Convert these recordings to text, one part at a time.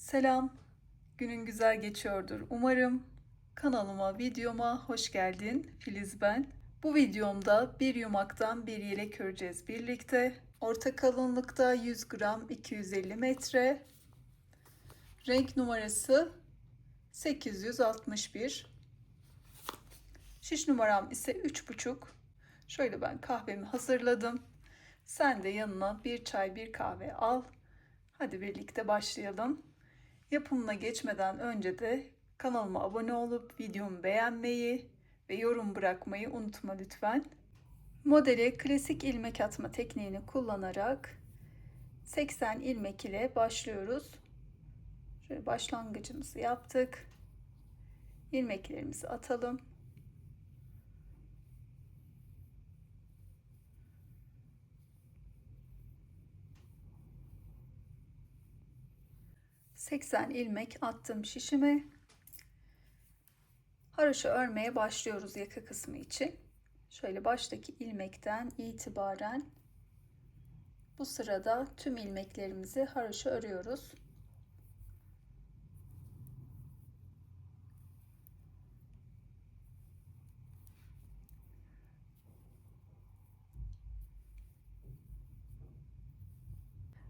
Selam, günün güzel geçiyordur umarım. Kanalıma, videoma hoş geldin. Filiz ben. Bu videomda bir yumaktan bir yelek öreceğiz birlikte. Orta kalınlıkta 100 gram 250 metre. Renk numarası 861. Şiş numaram ise 3,5. Şöyle ben kahvemi hazırladım. Sen de yanına bir çay bir kahve al. Hadi birlikte başlayalım. Yapımına geçmeden önce de kanalıma abone olup videomu beğenmeyi ve yorum bırakmayı unutma lütfen. Modele klasik ilmek atma tekniğini kullanarak 80 ilmek ile başlıyoruz. Şöyle başlangıcımızı yaptık. İlmeklerimizi atalım. ...80 ilmek attım şişime. Haroşa örmeye başlıyoruz yaka kısmı için. Şöyle baştaki ilmekten itibaren bu sırada tüm ilmeklerimizi haroşa örüyoruz.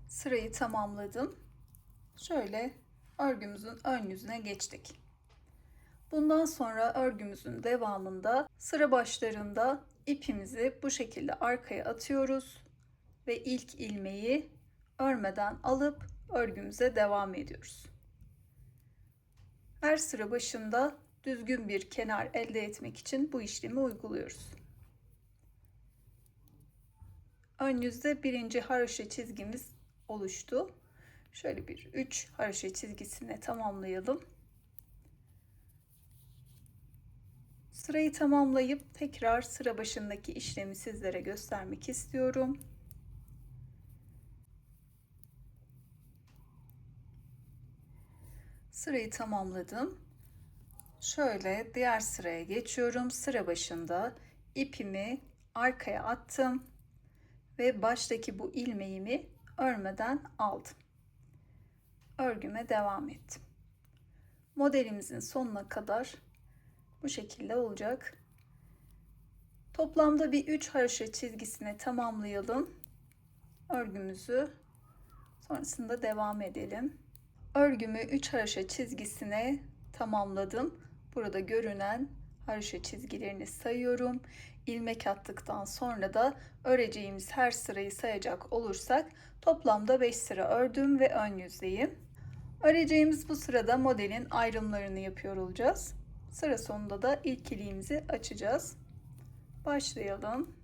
Sırayı tamamladım. Şöyle örgümüzün ön yüzüne geçtik. Bundan sonra örgümüzün devamında sıra başlarında ipimizi bu şekilde arkaya atıyoruz ve ilk ilmeği örmeden alıp örgümüze devam ediyoruz. Her sıra başında düzgün bir kenar elde etmek için bu işlemi uyguluyoruz. Ön yüzde birinci haroşa çizgimiz oluştu. Şöyle bir 3 haroşa çizgisine tamamlayalım. Sırayı tamamlayıp tekrar sıra başındaki işlemi sizlere göstermek istiyorum. Sırayı tamamladım. Şöyle diğer sıraya geçiyorum. Sıra başında ipimi arkaya attım ve baştaki bu ilmeğimi örmeden aldım. Örgüme devam ettim. Modelimizin sonuna kadar bu şekilde olacak. Toplamda bir 3 haroşa çizgisine tamamlayalım örgümüzü. Sonrasında devam edelim. Örgümü 3 haroşa çizgisine tamamladım. Burada görünen haroşa çizgilerini sayıyorum. İlmek attıktan sonra da öreceğimiz her sırayı sayacak olursak toplamda 5 sıra ördüm ve ön yüzdeyim. Öreceğimiz bu sırada modelin ayrımlarını yapıyor olacağız. Sıra sonunda da ilk iliğimizi açacağız. Başlayalım.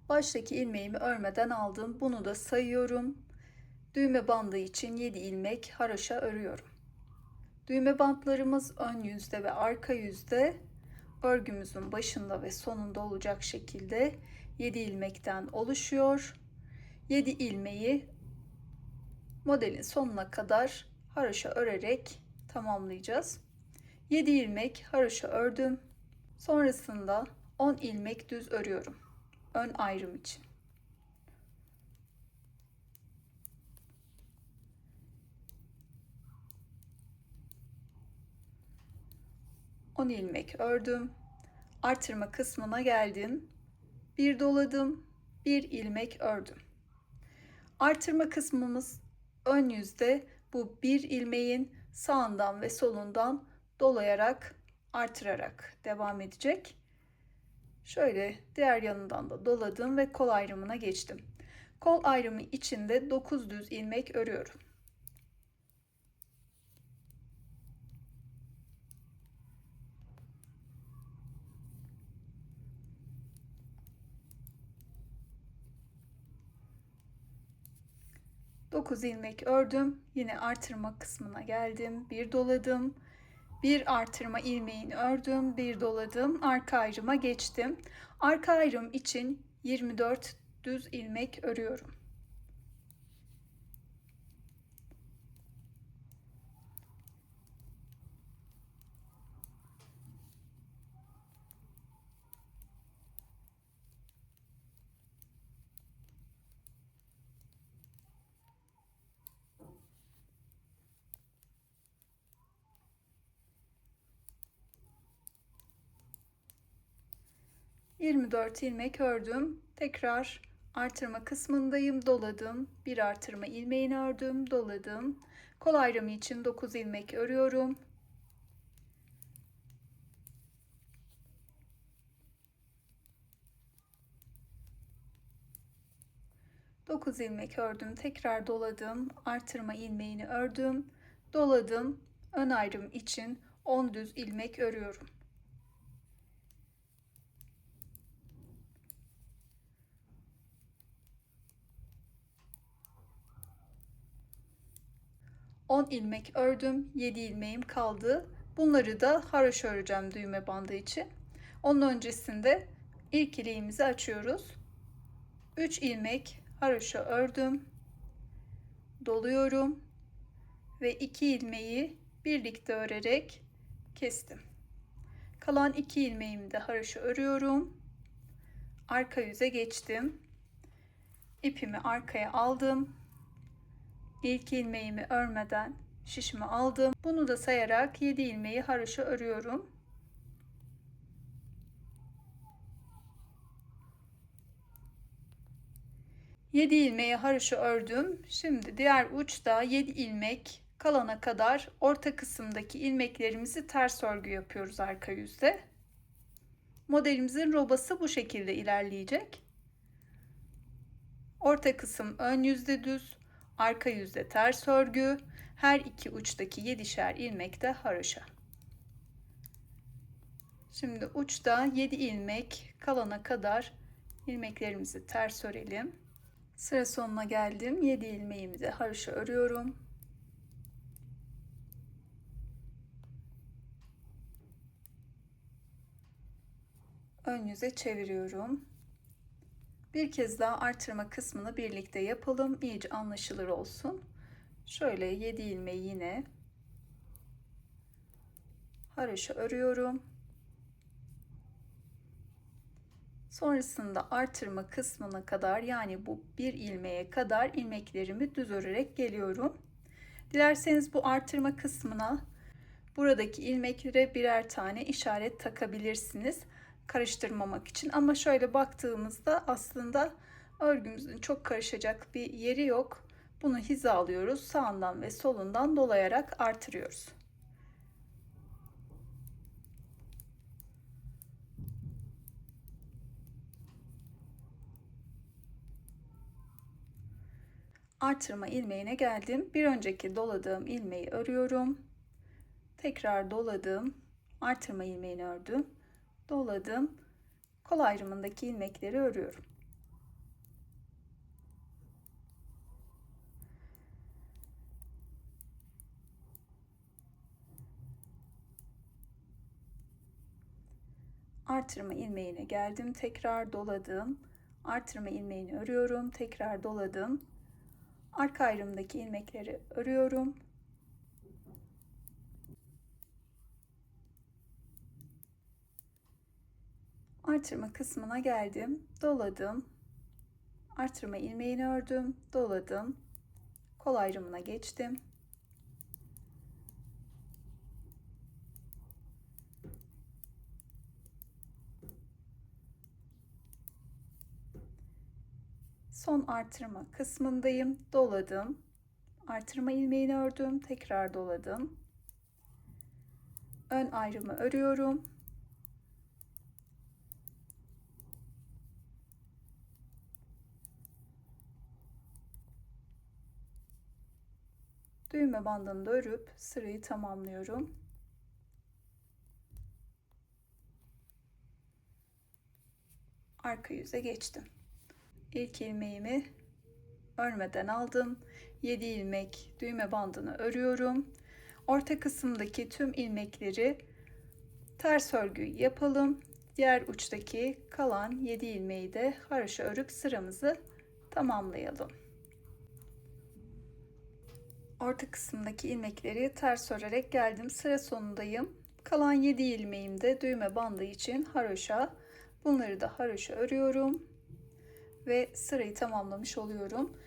Baştaki ilmeğimi örmeden aldım. Bunu da sayıyorum. Düğme bandı için 7 ilmek haroşa örüyorum. Düğme bantlarımız ön yüzde ve arka yüzde örgümüzün başında ve sonunda olacak şekilde 7 ilmekten oluşuyor. 7 ilmeği modelin sonuna kadar haroşa örerek tamamlayacağız. 7 ilmek haroşa ördüm. Sonrasında 10 ilmek düz örüyorum. Ön ayrım için. 10 ilmek ördüm. Artırma kısmına geldim. Bir doladım, bir ilmek ördüm. Artırma kısmımız ön yüzde bu bir ilmeğin sağından ve solundan dolayarak artırarak devam edecek. Şöyle diğer yanından da doladım ve kol ayrımına geçtim. Kol ayrımı içinde 9 düz ilmek örüyorum. 9 ilmek ördüm. Yine artırma kısmına geldim. Bir doladım. Bir artırma ilmeğini ördüm. Bir doladım. Arka ayrıma geçtim. Arka ayrım için 24 düz ilmek örüyorum. 24 ilmek ördüm. Tekrar artırma kısmındayım. Doladım. Bir artırma ilmeğini ördüm. Doladım. Kol ayrımı için 9 ilmek örüyorum. Dokuz ilmek ördüm. Tekrar doladım. Artırma ilmeğini ördüm. Doladım. Ön ayrım için 10 düz ilmek örüyorum. On ilmek ördüm. 7 ilmeğim kaldı. Bunları da haroşa öreceğim düğme bandı için. Onun öncesinde ilk iliğimizi açıyoruz. 3 ilmek haroşa ördüm. Doluyorum ve 2 ilmeği birlikte örerek kestim. Kalan 2 ilmeğimi de haroşa örüyorum. Arka yüze geçtim. İpimi arkaya aldım. İlk ilmeğimi örmeden şişimi aldım. Bunu da sayarak 7 ilmeği haroşa örüyorum. Yedi ilmeği haroşa ördüm. Şimdi diğer uçta 7 ilmek kalana kadar orta kısımdaki ilmeklerimizi ters örgü yapıyoruz arka yüzde. Modelimizin robası bu şekilde ilerleyecek. Orta kısım ön yüzde düz, arka yüzde ters örgü. Her iki uçtaki 7'şer ilmek de haroşa. Şimdi uçta 7 ilmek kalana kadar ilmeklerimizi ters örelim. Sıra sonuna geldim. 7 ilmeğimi de haroşa örüyorum. Ön yüze çeviriyorum. Bir kez daha artırma kısmını birlikte yapalım. İyice anlaşılır olsun. Şöyle 7 ilmeği yine haroşa örüyorum. Sonrasında artırma kısmına kadar, yani bu bir ilmeğe kadar ilmeklerimi düz örerek geliyorum. Dilerseniz bu artırma kısmına buradaki ilmeklere birer tane işaret takabilirsiniz karıştırmamak için. Ama şöyle baktığımızda aslında örgümüzün çok karışacak bir yeri yok. Bunu hizalıyoruz. Sağından ve solundan dolayarak artırıyoruz. Artırma ilmeğine geldim. Bir önceki doladığım ilmeği örüyorum. Tekrar doladım. Artırma ilmeğini ördüm. Doladım. Kol ayrımındaki ilmekleri örüyorum. Artırma ilmeğine geldim. Tekrar doladım. Artırma ilmeğini örüyorum. Tekrar doladım. Arka ayrımdaki ilmekleri örüyorum. Artırma kısmına geldim. Doladım. Artırma ilmeğini ördüm. Doladım. Kol ayrımına geçtim. Son artırma kısmındayım. Doladım. Artırma ilmeğini ördüm. Tekrar doladım. Ön ayrımı örüyorum. Düğme bandını da örüp sırayı tamamlıyorum. Arka yüze geçtim. İlk ilmeğimi örmeden aldım. 7 ilmek düğme bandını örüyorum. Orta kısımdaki tüm ilmekleri ters örgü yapalım. Diğer uçtaki kalan 7 ilmeği de haroşa örüp sıramızı tamamlayalım. Orta kısımdaki ilmekleri ters örerek geldim. Sıra sonundayım. Kalan 7 ilmeğim de düğme bandı için haroşa. Bunları da haroşa örüyorum ve sırayı tamamlamış oluyorum.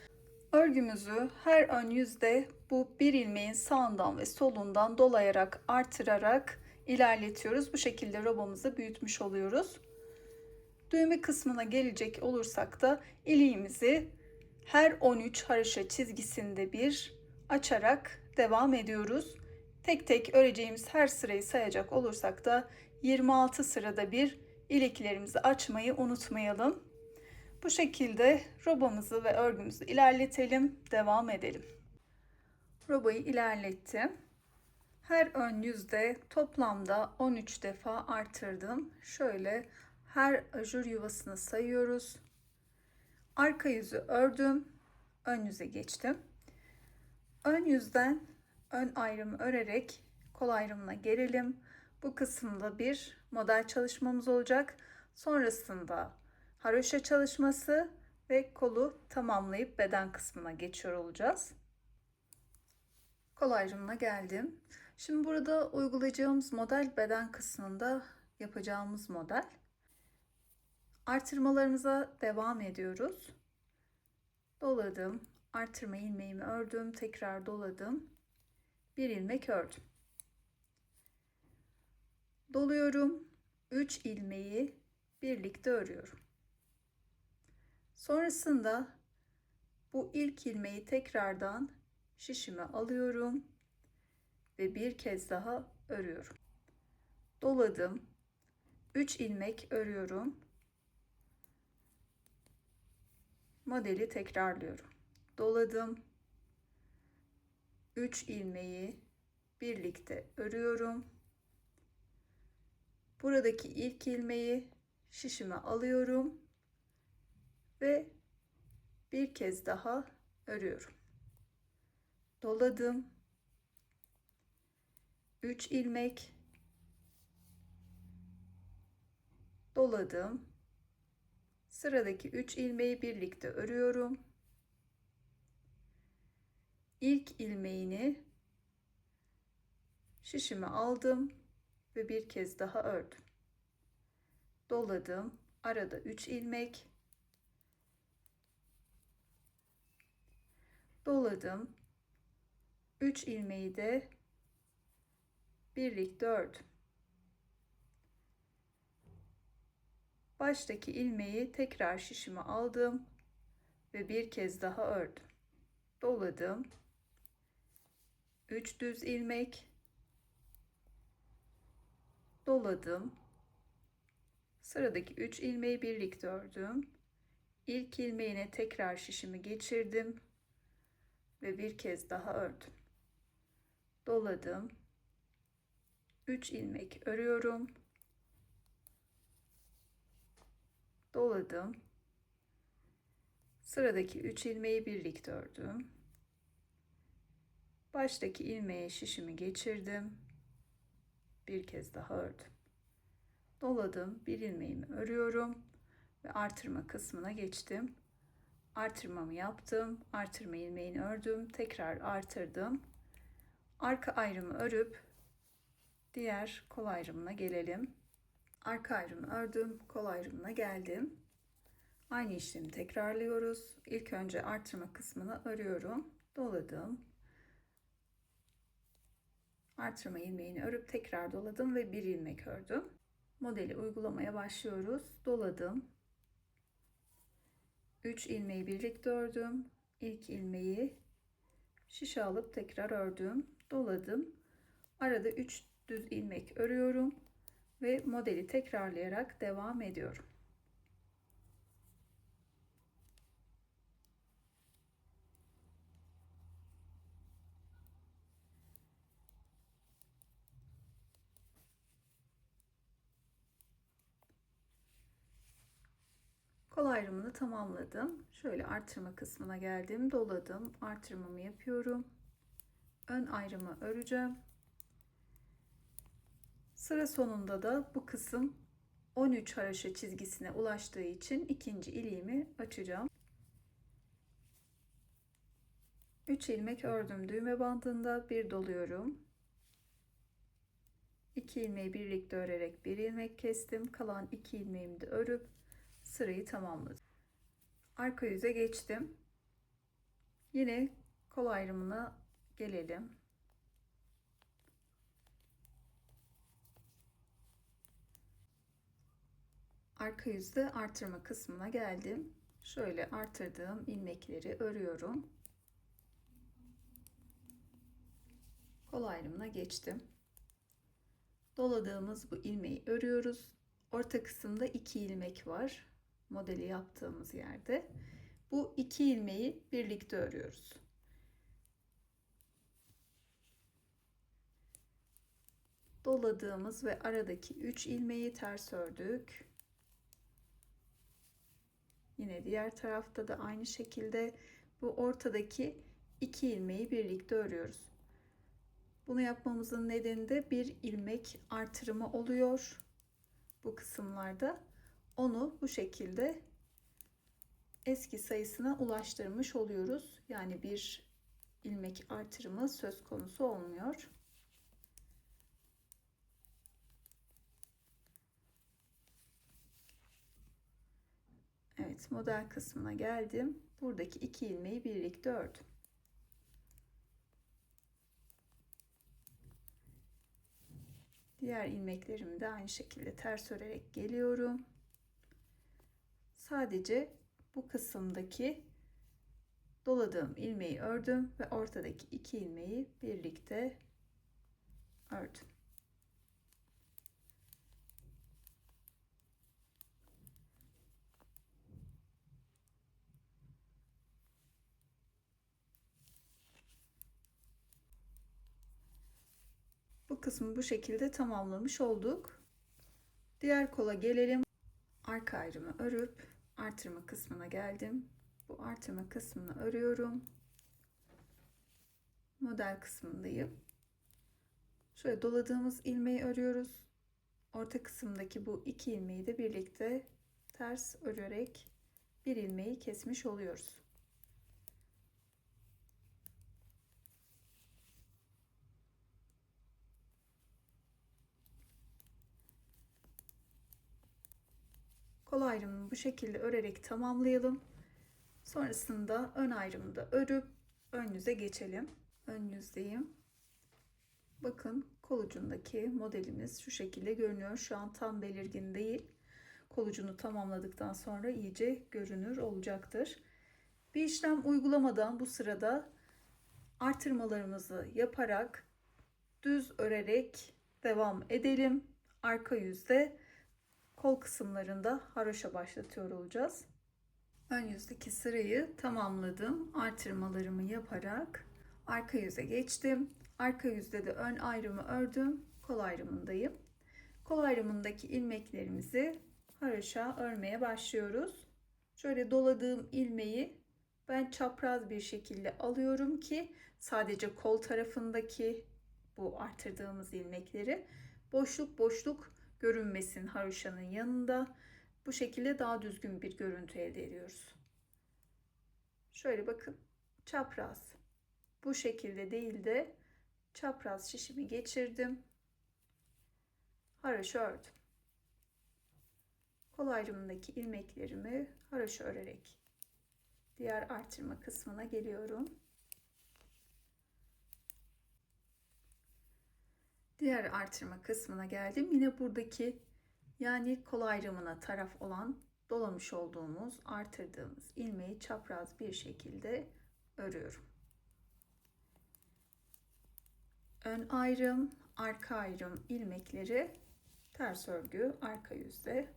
Örgümüzü her ön yüzde bu bir ilmeğin sağından ve solundan dolayarak artırarak ilerletiyoruz. Bu şekilde robamızı büyütmüş oluyoruz. Düğme kısmına gelecek olursak da iliğimizi her 13 haroşa çizgisinde bir açarak devam ediyoruz. Tek tek öreceğimiz her sırayı sayacak olursak da 26 sırada bir iliklerimizi açmayı unutmayalım. Bu şekilde robamızı ve örgümüzü ilerletelim, devam edelim. Robayı ilerlettim. Her ön yüzde toplamda 13 defa artırdım. Şöyle her ajur yuvasını sayıyoruz. Arka yüzü ördüm. Ön yüze geçtim. Ön yüzden ön ayrımı örerek kol ayrımına gelelim. Bu kısımda bir model çalışmamız olacak. Sonrasında haroşa çalışması ve kolu tamamlayıp beden kısmına geçiyor olacağız. Kol ayrımına geldim. Şimdi burada uygulayacağımız model beden kısmında yapacağımız model. Artırmalarımıza devam ediyoruz. Doladım. Artırma ilmeğimi ördüm. Tekrar doladım. Bir ilmek ördüm. Doluyorum. 3 ilmeği birlikte örüyorum. Sonrasında bu ilk ilmeği tekrardan şişime alıyorum ve bir kez daha örüyorum. Doladım. 3 ilmek örüyorum. Modeli tekrarlıyorum. Doladım. 3 ilmeği birlikte örüyorum. Buradaki ilk ilmeği şişime alıyorum ve bir kez daha örüyorum. Doladım. 3 ilmek doladım. Sıradaki 3 ilmeği birlikte örüyorum. İlk ilmeğini şişime aldım ve bir kez daha ördüm. Doladım. Arada 3 ilmek doladım. 3 ilmeği de birlikte ördüm. Baştaki ilmeği tekrar şişime aldım ve bir kez daha ördüm. Doladım. 3 düz ilmek doladım. Sıradaki 3 ilmeği birlikte ördüm. İlk ilmeğine tekrar şişimi geçirdim ve bir kez daha ördüm. Doladım. 3 ilmek örüyorum. Doladım. Sıradaki 3 ilmeği birlikte ördüm. Baştaki ilmeğe şişimi geçirdim. Bir kez daha ördüm. Doladım. Bir ilmeğimi örüyorum ve artırma kısmına geçtim. Artırmamı yaptım. Artırma ilmeğini ördüm. Tekrar artırdım. Arka ayrımı örüp diğer kol ayrımına gelelim. Arka ayrımı ördüm. Kol ayrımına geldim. Aynı işlemi tekrarlıyoruz. İlk önce artırma kısmını örüyorum. Doladım. Artırma ilmeğini örüp tekrar doladım ve bir ilmek ördüm. Modeli uygulamaya başlıyoruz. Doladım. 3 ilmeği birlikte ördüm. İlk ilmeği şişe alıp tekrar ördüm. Doladım. Arada 3 düz ilmek örüyorum ve modeli tekrarlayarak devam ediyorum. Kol ayrımını tamamladım. Şöyle artırma kısmına geldim. Doladım. Artırmamı yapıyorum. Ön ayrımı öreceğim. Sıra sonunda da bu kısım 13 haroşa çizgisine ulaştığı için ikinci iliğimi açacağım. 3 ilmek ördüm düğme bandında, bir doluyorum. 2 ilmeği birlikte örerek bir ilmek kestim. Kalan 2 ilmeğimi de örüp sırayı tamamladım. Arka yüze geçtim. Yine kol ayrımına gelelim. Arka yüzde artırma kısmına geldim. Şöyle artırdığım ilmekleri örüyorum. Kol ayrımına geçtim. Doladığımız bu ilmeği örüyoruz. Orta kısımda 2 ilmek var. Modeli yaptığımız yerde. Bu 2 ilmeği birlikte örüyoruz. Doladığımız ve aradaki 3 ilmeği ters ördük. Yine diğer tarafta da aynı şekilde bu ortadaki 2 ilmeği birlikte örüyoruz. Bunu yapmamızın nedeni de bir ilmek artırımı oluyor bu kısımlarda. Onu bu şekilde eski sayısına ulaştırmış oluyoruz. Yani bir ilmek artırımı söz konusu olmuyor. Evet, model kısmına geldim. Buradaki 2 ilmeği birlikte ördüm. Diğer ilmeklerimi de aynı şekilde ters örerek geliyorum. Sadece bu kısımdaki doladığım ilmeği ördüm ve ortadaki 2 ilmeği birlikte ördüm. Bu kısmı bu şekilde tamamlamış olduk. Diğer kola gelelim. Arka ayrımı örüp artırma kısmına geldim. Bu artırma kısmını örüyorum. Model kısmındayım. Şöyle doladığımız ilmeği örüyoruz. Orta kısımdaki bu 2 ilmeği de birlikte ters örerek bir ilmeği kesmiş oluyoruz. Kol ayrımını bu şekilde örerek tamamlayalım. Sonrasında ön ayrımı da örüp ön yüze geçelim. Ön yüzdeyim. Bakın kol ucundaki modelimiz şu şekilde görünüyor. Şu an tam belirgin değil. Kol ucunu tamamladıktan sonra iyice görünür olacaktır. Bir işlem uygulamadan bu sırada artırmalarımızı yaparak düz örerek devam edelim. Arka yüzde kol kısımlarında haroşa başlatıyor olacağız. Ön yüzdeki sırayı tamamladım. Artırmalarımı yaparak arka yüze geçtim. Arka yüzde de ön ayrımı ördüm. Kol ayrımındayım. Kol ayrımındaki ilmeklerimizi haroşa örmeye başlıyoruz. Şöyle doladığım ilmeği ben çapraz bir şekilde alıyorum ki sadece kol tarafındaki bu artırdığımız ilmekleri boşluk boşluk görünmesin haroşanın yanında. Bu şekilde daha düzgün bir görüntü elde ediyoruz. Şöyle bakın, çapraz. Bu şekilde değil de çapraz şişimi geçirdim. Haroşa ördüm. Kol ayrımındaki ilmeklerimi haroşa örerek diğer artırma kısmına geliyorum. Diğer artırma kısmına geldim. Yine buradaki yani kol ayrımına taraf olan dolamış olduğumuz, artırdığımız ilmeği çapraz bir şekilde örüyorum. Ön ayrım, arka ayrım ilmekleri ters örgü arka yüzde.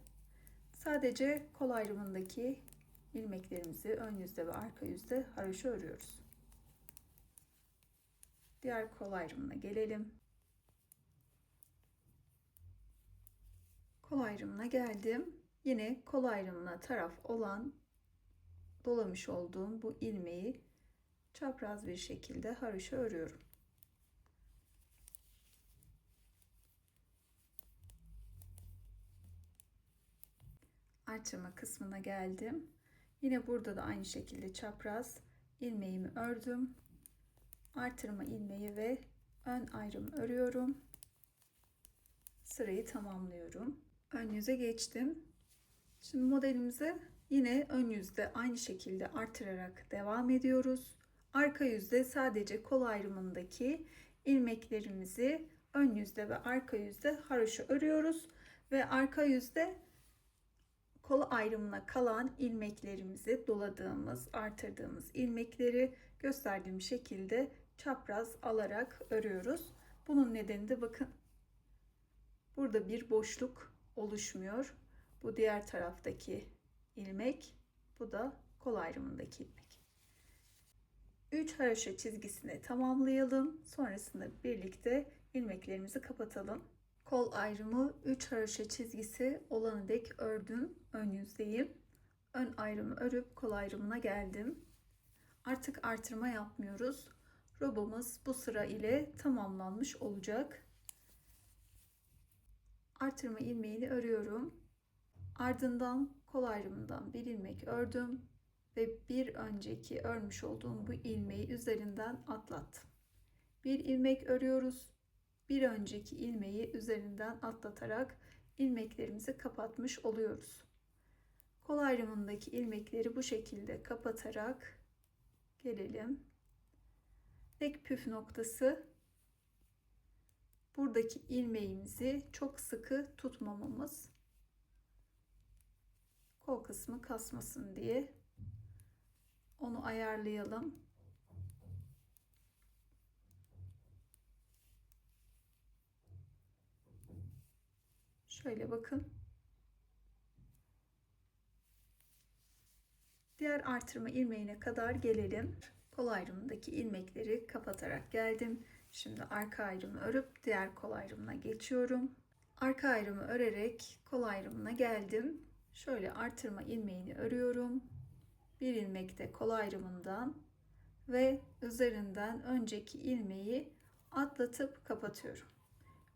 Sadece kol ayrımındaki ilmeklerimizi ön yüzde ve arka yüzde haroşa örüyoruz. Diğer kol ayrımına gelelim. Kol ayrımına geldim. Yine kol ayrımına taraf olan dolamış olduğum bu ilmeği çapraz bir şekilde haroşa örüyorum. Artırma kısmına geldim. Yine burada da aynı şekilde çapraz ilmeğimi ördüm. Artırma ilmeği ve ön ayrım örüyorum. Sırayı tamamlıyorum. Ön yüze geçtim. Şimdi modelimize yine ön yüzde aynı şekilde artırarak devam ediyoruz. Arka yüzde sadece kol ayrımındaki ilmeklerimizi ön yüzde ve arka yüzde haroşa örüyoruz ve arka yüzde Kol ayrımına kalan ilmeklerimizi doladığımız, artırdığımız ilmekleri gösterdiğim şekilde çapraz alarak örüyoruz. Bunun nedeni de bakın burada bir boşluk oluşmuyor. Bu diğer taraftaki ilmek, bu da kol ayrımındaki ilmek. 3 haroşa çizgisini tamamlayalım. Sonrasında birlikte ilmeklerimizi kapatalım. Kol ayrımı 3 haroşa çizgisi olana dek ördüm. Ön yüzdeyim. Ön ayrımı örüp kol ayrımına geldim. Artık artırma yapmıyoruz. Robamız bu sıra ile tamamlanmış olacak. Artırma ilmeğini örüyorum. Ardından kol ayrımından bir ilmek ördüm ve bir önceki örmüş olduğum bu ilmeği üzerinden atlattım. Bir ilmek örüyoruz. Bir önceki ilmeği üzerinden atlatarak ilmeklerimizi kapatmış oluyoruz. Kol ayrımındaki ilmekleri bu şekilde kapatarak gelelim. Tek püf noktası, buradaki ilmeğimizi çok sıkı tutmamamız. Kol kısmı kasmasın diye onu ayarlayalım. Şöyle bakın. Diğer artırma ilmeğine kadar gelelim. Kol ayrımındaki ilmekleri kapatarak geldim. Şimdi arka ayrımı örüp diğer kol ayrımına geçiyorum. Arka ayrımı örerek kol ayrımına geldim. Şöyle artırma ilmeğini örüyorum. Bir ilmek de kol ayrımından ve üzerinden önceki ilmeği atlatıp kapatıyorum.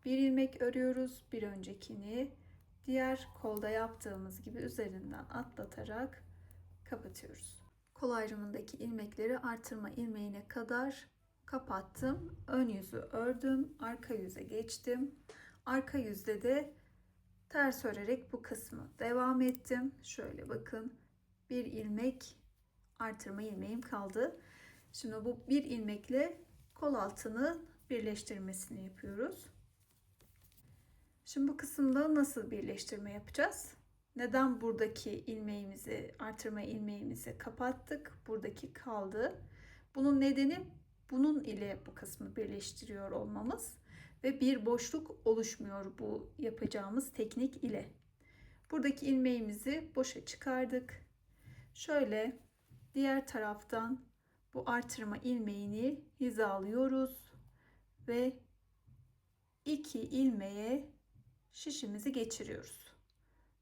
Bir ilmek örüyoruz, bir öncekini diğer kolda yaptığımız gibi üzerinden atlatarak kapatıyoruz. Kol ayrımındaki ilmekleri artırma ilmeğine kadar kapattım. Ön yüzü ördüm, arka yüze geçtim. Arka yüzde de ters örerek bu kısmı devam ettim. Şöyle bakın, bir ilmek artırma ilmeğim kaldı. Şimdi bu bir ilmekle kol altını birleştirmesini yapıyoruz. Şimdi bu kısımda nasıl birleştirme yapacağız? Neden buradaki ilmeğimizi, artırma ilmeğimizi kapattık? Buradaki kaldı. Bunun nedeni bunun ile bu kısmı birleştiriyor olmamız ve bir boşluk oluşmuyor bu yapacağımız teknik ile. Buradaki ilmeğimizi boşa çıkardık. Şöyle diğer taraftan bu artırma ilmeğini hizalıyoruz ve iki ilmeğe şişimizi geçiriyoruz.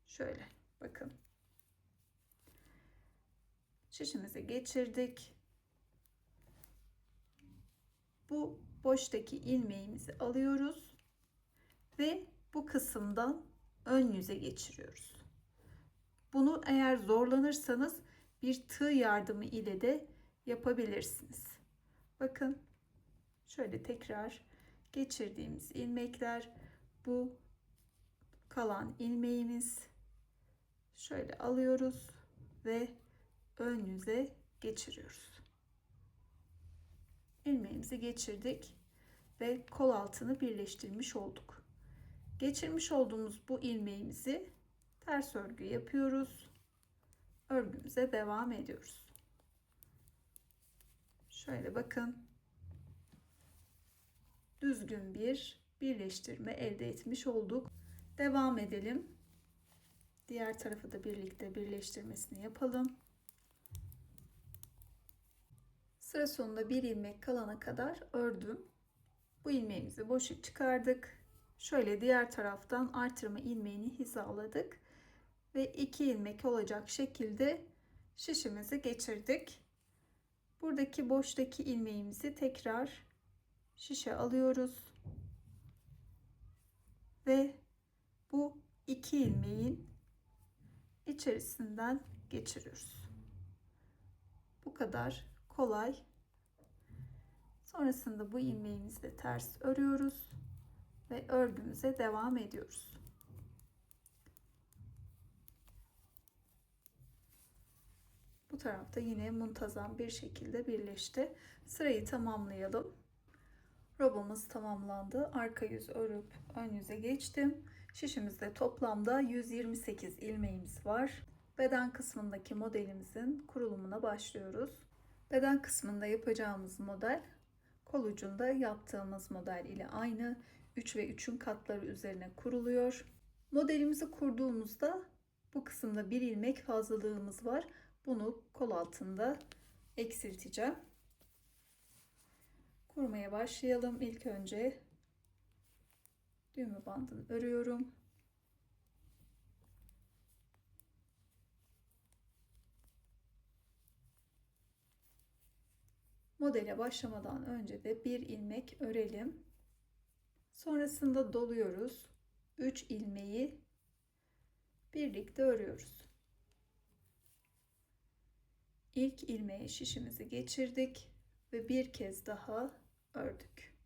Şöyle bakın. Şişimizi geçirdik. Bu boştaki ilmeğimizi alıyoruz ve bu kısımdan ön yüze geçiriyoruz. Bunu eğer zorlanırsanız bir tığ yardımı ile de yapabilirsiniz. Bakın şöyle tekrar geçirdiğimiz ilmekler, bu kalan ilmeğimiz, şöyle alıyoruz ve ön yüze geçiriyoruz. İlmeğimizi geçirdik ve kol altını birleştirmiş olduk. Geçirmiş olduğumuz bu ilmeğimizi ters örgü yapıyoruz. Örgümüze devam ediyoruz. Şöyle bakın. Düzgün bir birleştirme elde etmiş olduk. Devam edelim. Diğer tarafı da birlikte birleştirmesini yapalım. Sıra sonunda bir ilmek kalana kadar ördüm. Bu ilmeğimizi boşa çıkardık. Şöyle diğer taraftan artırma ilmeğini hizaladık ve 2 ilmek olacak şekilde şişimizi geçirdik. Buradaki boştaki ilmeğimizi tekrar şişe alıyoruz ve bu 2 ilmeğin içerisinden geçiriyoruz. Bu kadar kolay. Sonrasında bu ilmeğimizi de ters örüyoruz ve örgümüze devam ediyoruz. Bu tarafta yine muntazam bir şekilde birleşti. Sırayı tamamlayalım. Robamız tamamlandı. Arka yüz örüp ön yüze geçtim. Şişimizde toplamda 128 ilmeğimiz var. Beden kısmındaki modelimizin kurulumuna başlıyoruz. Beden kısmında yapacağımız model kol ucunda yaptığımız model ile aynı. 3 ve 3'ün katları üzerine kuruluyor. Modelimizi kurduğumuzda bu kısımda bir ilmek fazlalığımız var. Bunu kol altında eksilteceğim. Kurmaya başlayalım. İlk önce düğme bandını örüyorum. Modele başlamadan önce de bir ilmek örelim. Sonrasında doluyoruz. 3 ilmeği birlikte örüyoruz. İlk ilmeğe şişimizi geçirdik ve bir kez daha ördük.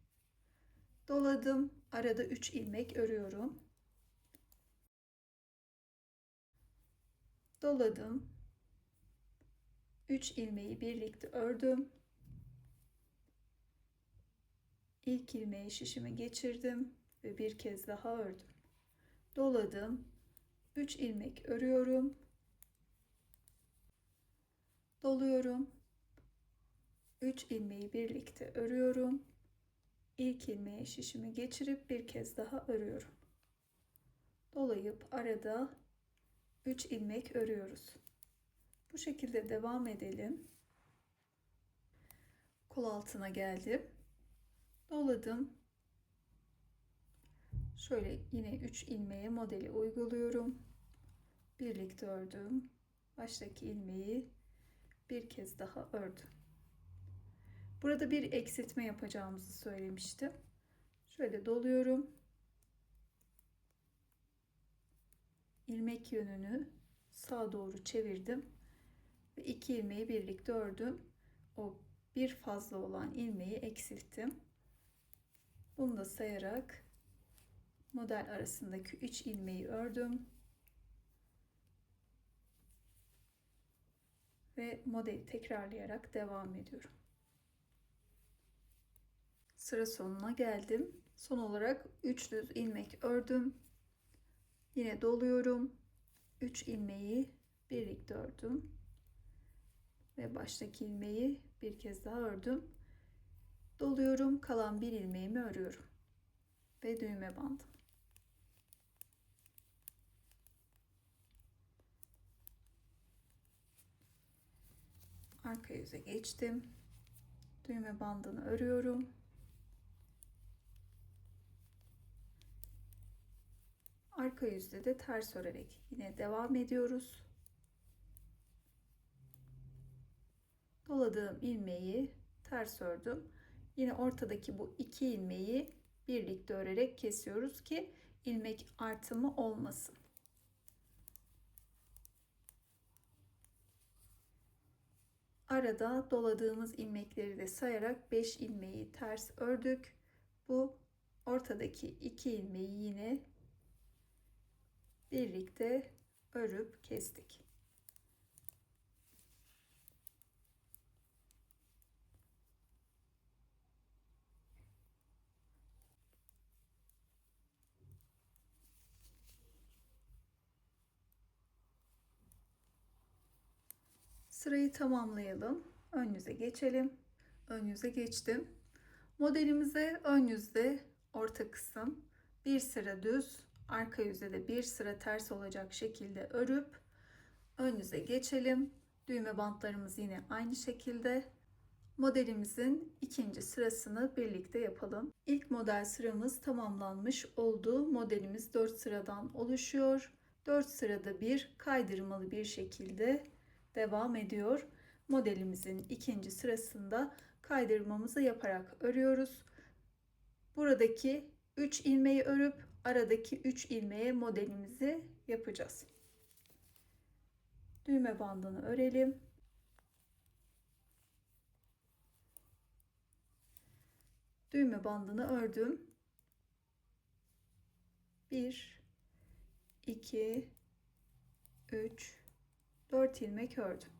Doladım. Arada 3 ilmek örüyorum. Doladım. 3 ilmeği birlikte ördüm. İlk ilmeğe şişimi geçirdim ve bir kez daha ördüm. Doladım. 3 ilmek örüyorum. Doluyorum. 3 ilmeği birlikte örüyorum. İlk ilmeğe şişimi geçirip bir kez daha örüyorum. Dolayıp arada 3 ilmek örüyoruz. Bu şekilde devam edelim. Kol altına geldim. Doladım. Şöyle yine 3 ilmeğe modeli uyguluyorum. Birlikte ördüm. Baştaki ilmeği bir kez daha ördüm. Burada bir eksiltme yapacağımızı söylemiştim. Şöyle doluyorum. İlmek yönünü sağa doğru çevirdim ve 2 ilmeği birlikte ördüm. O bir fazla olan ilmeği eksilttim. Bunu da sayarak model arasındaki 3 ilmeği ördüm. Ve modeli tekrarlayarak devam ediyorum. Sıra sonuna geldim. Son olarak 3 düz ilmek ördüm. Yine doluyorum. 3 ilmeği birlikte ördüm. Ve baştaki ilmeği bir kez daha ördüm. Doluyorum. Kalan bir ilmeğimi örüyorum. Ve düğme bandım. Arka yüze geçtim. Düğme bandını örüyorum. Arka yüzde de ters örerek yine devam ediyoruz. Doladığım ilmeği ters ördüm. Yine ortadaki bu 2 ilmeği birlikte örerek kesiyoruz ki ilmek artımı olmasın. Arada doladığımız ilmekleri de sayarak 5 ilmeği ters ördük. Bu ortadaki 2 ilmeği yine birlikte örüp kestik. Sırayı tamamlayalım. Ön yüze geçelim. Ön yüze geçtim. Modelimize ön yüzde orta kısım bir sıra düz, arka yüzde de bir sıra ters olacak şekilde örüp ön yüze geçelim. Düğme bantlarımız yine aynı şekilde. Modelimizin ikinci sırasını birlikte yapalım. İlk model sıramız tamamlanmış oldu. Modelimiz 4 sıradan oluşuyor. 4 sırada bir kaydırmalı bir şekilde devam ediyor. Modelimizin ikinci sırasında kaydırmamızı yaparak örüyoruz. Buradaki 3 ilmeği örüp aradaki 3 ilmeğe modelimizi yapacağız. Düğme bandını örelim. Düğme bandını ördüm. 1 2 3 4 ilmek ördüm.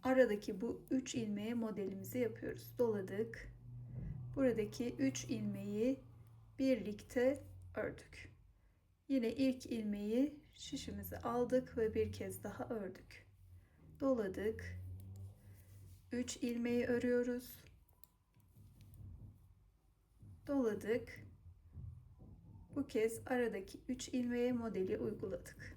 Aradaki bu 3 ilmeğe modelimizi yapıyoruz. Doladık. Buradaki 3 ilmeği birlikte ördük. Yine ilk ilmeği şişimize aldık ve bir kez daha ördük. Doladık. 3 ilmeği örüyoruz. Doladık. Bu kez aradaki 3 ilmeğe modeli uyguladık.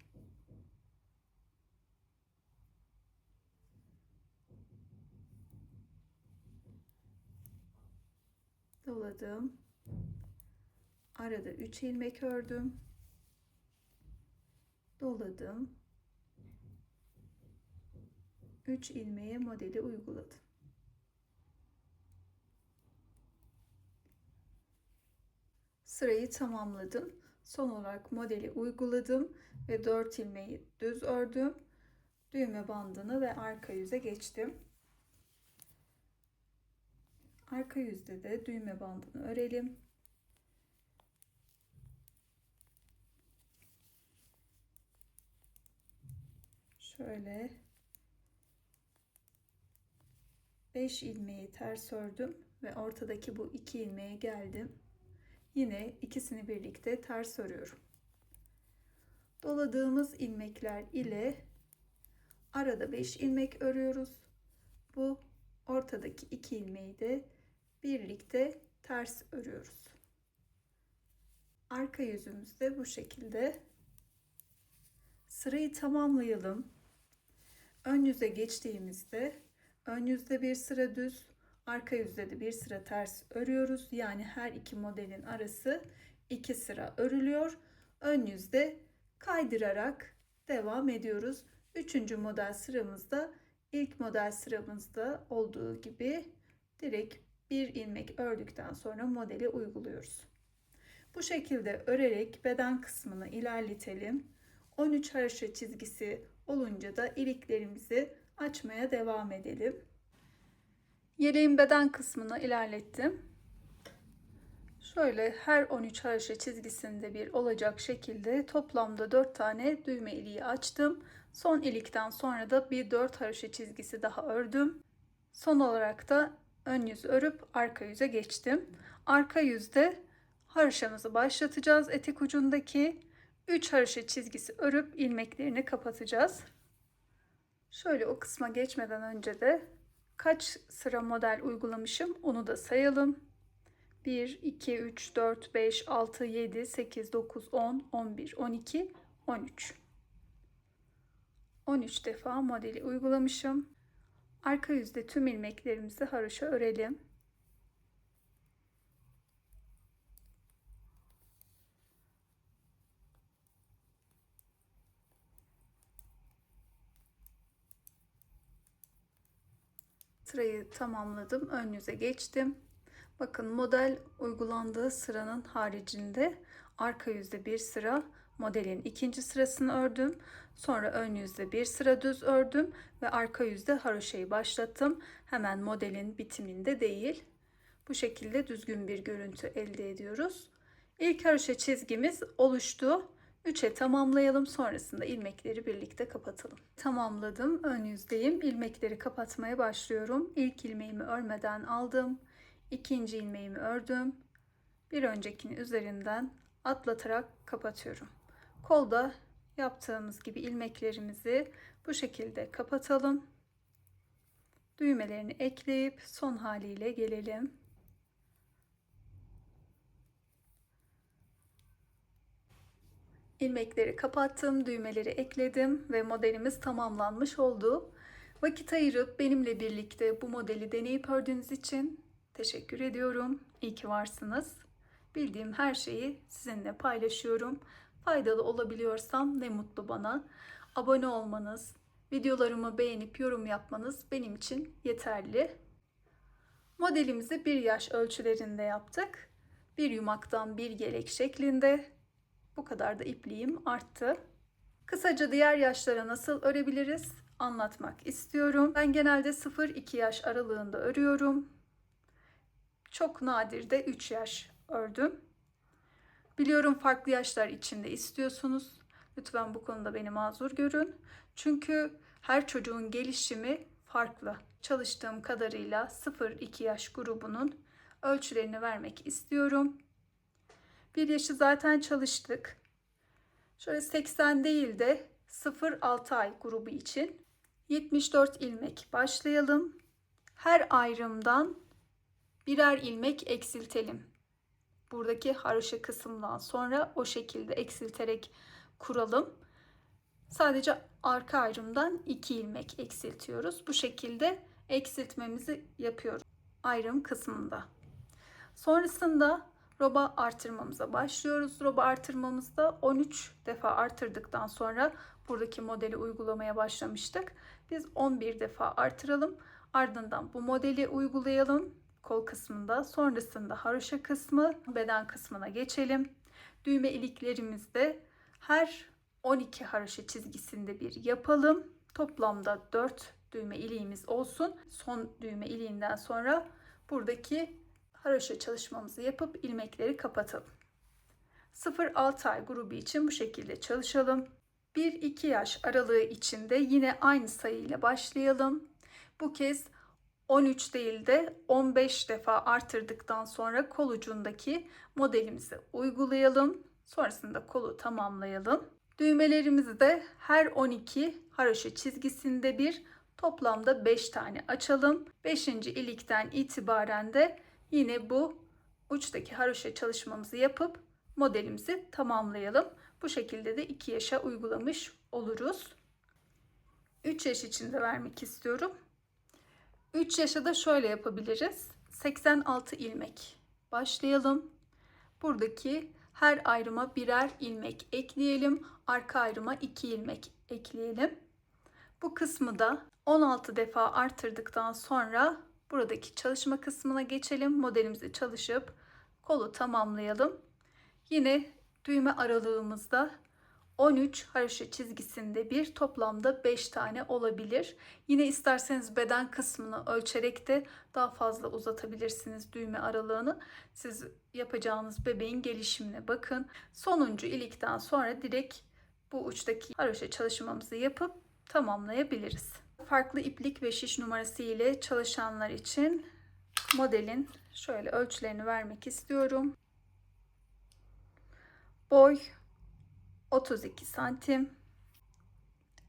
Doladım. Arada 3 ilmek ördüm. Doladım. 3 ilmeğe modeli uyguladım. Sırayı tamamladım. Son olarak modeli uyguladım ve 4 ilmeği düz ördüm. Düğme bandını ve arka yüze geçtim. Arka yüzde de düğme bandını örelim. Şöyle 5 ilmeği ters ördüm ve ortadaki bu 2 ilmeğe geldim. Yine ikisini birlikte ters örüyorum. Doladığımız ilmekler ile arada 5 ilmek örüyoruz. Bu ortadaki 2 ilmeği de birlikte ters örüyoruz. Arka yüzümüz de bu şekilde. Sırayı tamamlayalım. Ön yüze geçtiğimizde ön yüzde bir sıra düz, arka yüzde de bir sıra ters örüyoruz. Yani her iki modelin arası 2 sıra örülüyor. Ön yüzde kaydırarak devam ediyoruz. Üçüncü model sıramızda ilk model sıramızda olduğu gibi direkt bir ilmek ördükten sonra modeli uyguluyoruz. Bu şekilde örerek beden kısmını ilerletelim. 13 haroşa çizgisi olunca da iliklerimizi açmaya devam edelim. Yeleğin beden kısmını ilerlettim. Şöyle her 13 haroşa çizgisinde bir olacak şekilde toplamda 4 tane düğme iliği açtım. Son ilikten sonra da bir 4 haroşa çizgisi daha ördüm. Son olarak da ön yüzü örüp arka yüze geçtim. Arka yüzde haroşamızı başlatacağız. Etek ucundaki 3 haroşa çizgisi örüp ilmeklerini kapatacağız. Şöyle o kısma geçmeden önce de kaç sıra model uygulamışım onu da sayalım. 1, 2, 3, 4, 5, 6, 7, 8, 9, 10, 11, 12, 13. 13 defa modeli uygulamışım. Arka yüzde tüm ilmeklerimizi haroşa örelim. Sırayı tamamladım. Ön yüze geçtim. Bakın model uygulandığı sıranın haricinde arka yüzde bir sıra modelin ikinci sırasını ördüm. Sonra ön yüzde bir sıra düz ördüm ve arka yüzde haroşayı başlattım. Hemen modelin bitiminde değil. Bu şekilde düzgün bir görüntü elde ediyoruz. İlk haroşa çizgimiz oluştu. 3'e tamamlayalım. Sonrasında ilmekleri birlikte kapatalım. Tamamladım. Ön yüzdeyim. İlmekleri kapatmaya başlıyorum. İlk ilmeğimi örmeden aldım. İkinci ilmeğimi ördüm. Bir öncekini üzerinden atlatarak kapatıyorum. Kolda yaptığımız gibi ilmeklerimizi bu şekilde kapatalım. Düğmelerini ekleyip son haliyle gelelim. İlmekleri kapattım, düğmeleri ekledim ve modelimiz tamamlanmış oldu. Vakit ayırıp benimle birlikte bu modeli deneyip ördüğünüz için teşekkür ediyorum. İyi ki varsınız. Bildiğim her şeyi sizinle paylaşıyorum. Faydalı olabiliyorsam ne mutlu bana. Abone olmanız, videolarımı beğenip yorum yapmanız benim için yeterli. Modelimizi 1 yaş ölçülerinde yaptık. Bir yumaktan bir yelek şeklinde. Bu kadar da ipliğim arttı. Kısaca diğer yaşlara nasıl örebiliriz anlatmak istiyorum. Ben genelde 0-2 yaş aralığında örüyorum. Çok nadir de 3 yaş ördüm. Biliyorum farklı yaşlar içinde istiyorsunuz. Lütfen bu konuda beni mazur görün. Çünkü her çocuğun gelişimi farklı. Çalıştığım kadarıyla 0-2 yaş grubunun ölçülerini vermek istiyorum. 1 yaşı zaten çalıştık. Şöyle 80 değil de 0-6 ay grubu için 74 ilmek başlayalım. Her ayrımdan birer ilmek eksiltelim. Buradaki haroşa kısımdan sonra o şekilde eksilterek kuralım. Sadece arka ayrımdan 2 ilmek eksiltiyoruz. Bu şekilde eksiltmemizi yapıyoruz ayrım kısmında. Sonrasında roba artırmamıza başlıyoruz. Roba artırmamızda 13 defa artırdıktan sonra buradaki modeli uygulamaya başlamıştık. Biz 11 defa artıralım. Ardından bu modeli uygulayalım kol kısmında. Sonrasında haroşa kısmı, beden kısmına geçelim. Düğme iliklerimizde her 12 haroşa çizgisinde bir yapalım. Toplamda 4 düğme iliğimiz olsun. Son düğme iliğinden sonra buradaki haroşa çalışmamızı yapıp ilmekleri kapatalım. 0-6 ay grubu için bu şekilde çalışalım. 1-2 yaş aralığı içinde yine aynı sayıyla başlayalım. Bu kez 13 değil de 15 defa artırdıktan sonra kol ucundaki modelimizi uygulayalım. Sonrasında kolu tamamlayalım. Düğmelerimizi de her 12 haroşa çizgisinde bir, toplamda 5 tane açalım. 5. ilikten itibaren de yine bu uçtaki haroşa çalışmamızı yapıp modelimizi tamamlayalım. Bu şekilde de 2 yaşa uygulamış oluruz. 3 yaş için de vermek istiyorum. 3 yaşa da şöyle yapabiliriz. 86 ilmek başlayalım. Buradaki her ayrıma birer ilmek ekleyelim. Arka ayrıma 2 ilmek ekleyelim. Bu kısmı da 16 defa artırdıktan sonra buradaki çalışma kısmına geçelim. Modelimizi çalışıp kolu tamamlayalım. Yine düğme aralığımızda 13 haroşa çizgisinde bir, toplamda 5 tane olabilir. Yine isterseniz beden kısmını ölçerek de daha fazla uzatabilirsiniz düğme aralığını. Siz yapacağınız bebeğin gelişimine bakın. Sonuncu ilikten sonra direkt bu uçtaki haroşa çalışmamızı yapıp tamamlayabiliriz. Farklı iplik ve şiş numarası ile çalışanlar için modelin şöyle ölçülerini vermek istiyorum. Boy 32 santim,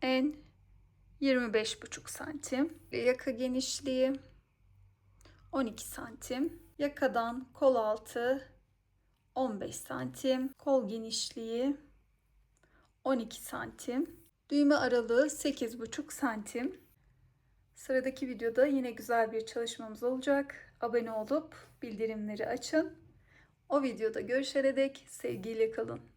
en 25,5 santim, yaka genişliği 12 santim, yakadan kol altı 15 santim, kol genişliği 12 santim, düğme aralığı 8,5 santim. Sıradaki videoda yine güzel bir çalışmamız olacak. Abone olup bildirimleri açın. O videoda görüşene dek sevgiyle kalın.